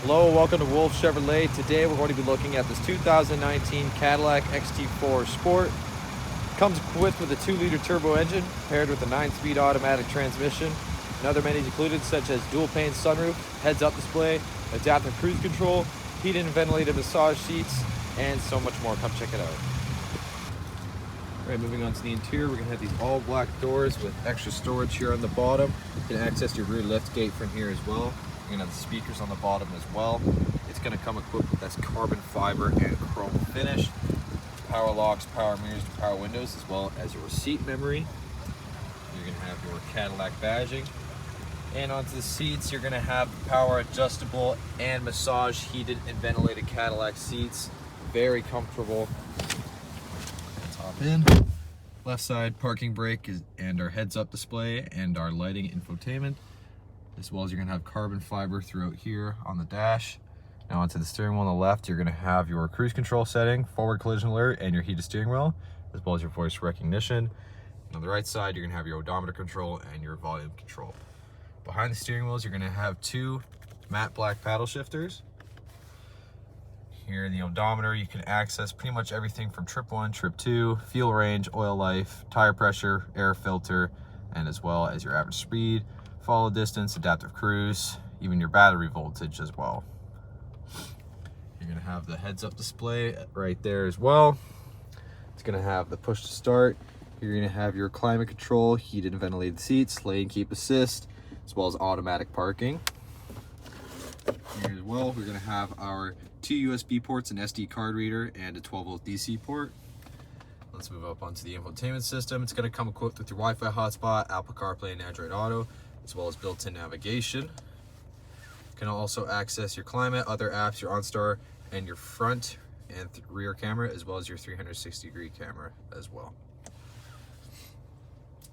Hello, welcome to Wolfe Chevrolet. Today we're going to be looking at this 2019 Cadillac XT4 Sport. Comes equipped with a 2-liter turbo engine paired with a 9-speed automatic transmission and other amenities included such as dual pane sunroof, heads-up display, adaptive cruise control, heated and ventilated massage seats, and so much more. Come check it out. All right, moving on to the interior, we're going to have these all black doors with extra storage here on the bottom. You can access your rear lift gate from here as well. You're going to have the speakers on the bottom as well. It's going to come equipped with this carbon fiber and chrome finish, power locks, power mirrors, and power windows, as well as your seat memory. You're going to have your Cadillac badging. And onto the seats, you're going to have power adjustable and massage heated and ventilated Cadillac seats. Very comfortable. Let's hop in. Left side parking brake and our heads-up display and our lighting infotainment, as well as you're going to have carbon fiber throughout here on the dash. Now onto the steering wheel on the left, you're going to have your cruise control setting, forward collision alert, and your heated steering wheel, as well as your voice recognition. And on the right side, you're going to have your odometer control and your volume control. Behind the steering wheels, you're going to have 2 matte black paddle shifters. Here in the odometer, you can access pretty much everything from trip 1, trip 2, fuel range, oil life, tire pressure, air filter, and as well as your average speed, follow distance, adaptive cruise, even your battery voltage as well. You're going to have the heads-up display right there as well. It's going to have the push to start. You're going to have your climate control, heated and ventilated seats, lane keep assist, as well as automatic parking. Here as well, we're going to have our 2 USB ports, an SD card reader, and a 12-volt DC port. Let's move up onto the infotainment system. It's going to come equipped with your Wi-Fi hotspot, Apple CarPlay, and Android Auto, as well as built-in navigation. You can also access your climate, other apps, your OnStar, and your front and rear camera, as well as your 360-degree camera as well.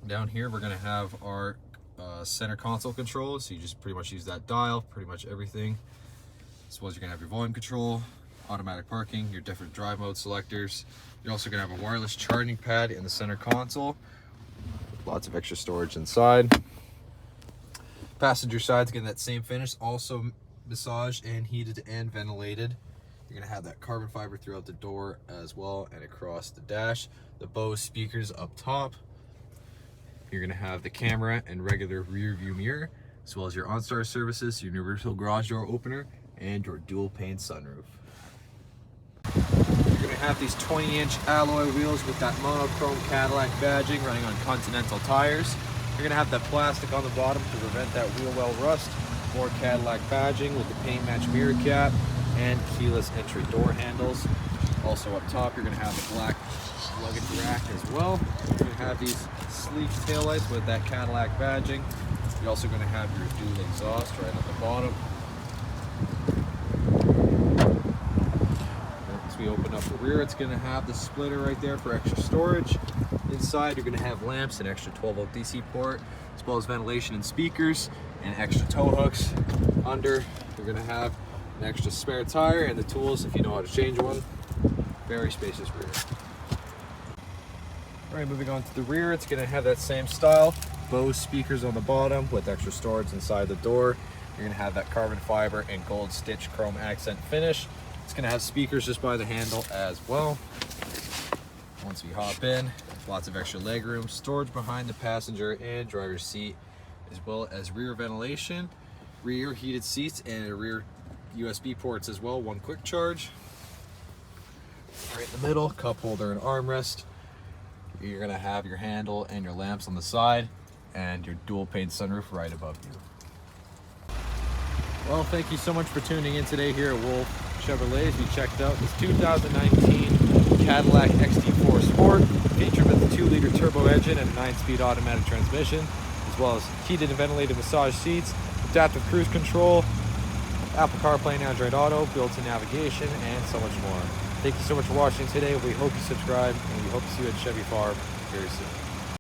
Down here, we're going to have our center console control, so you just pretty much use that dial, pretty much everything. As well as you're going to have your volume control, automatic parking, your different drive mode selectors. You're also going to have a wireless charging pad in the center console. Lots of extra storage inside. Passenger side's getting that same finish, also massaged and heated and ventilated. You're going to have that carbon fiber throughout the door as well and across the dash. The Bose speakers up top. You're going to have the camera and regular rear view mirror, as well as your OnStar services, your universal garage door opener, and your dual pane sunroof. You're going to have these 20-inch alloy wheels with that monochrome Cadillac badging running on Continental tires. You're going to have that plastic on the bottom to prevent that wheel well rust. More Cadillac badging with the paint match mirror cap and keyless entry door handles. Also up top, you're going to have the black luggage rack as well. You're going to have these sleek taillights with that Cadillac badging. You're also going to have your dual exhaust right at the bottom. As we open up the rear, it's going to have the splitter right there for extra storage. Inside, you're going to have lamps, an extra 12-volt DC port, as well as ventilation and speakers, and extra tow hooks. Under, you're going to have an extra spare tire and the tools if you know how to change one. Very spacious rear. All right, moving on to the rear, it's going to have that same style. Bose speakers on the bottom with extra storage inside the door. You're going to have that carbon fiber and gold stitch chrome accent finish. It's going to have speakers just by the handle as well. Once we hop in, lots of extra leg room, storage behind the passenger and driver's seat, as well as rear ventilation, rear heated seats, and rear USB ports as well. One quick charge. Right in the middle, cup holder and armrest. You're going to have your handle and your lamps on the side and your dual pane sunroof right above you. Well, thank you so much for tuning in today here at Wolfe Chevrolet as we checked out this 2019 Cadillac XT4 Sport, featured with a 2-liter turbo engine and a 9-speed automatic transmission, as well as heated and ventilated massage seats, adaptive cruise control, Apple CarPlay and Android Auto, built-in navigation, and so much more. Thank you so much for watching today. We hope you subscribe, and we hope to see you at Chevy Farm very soon.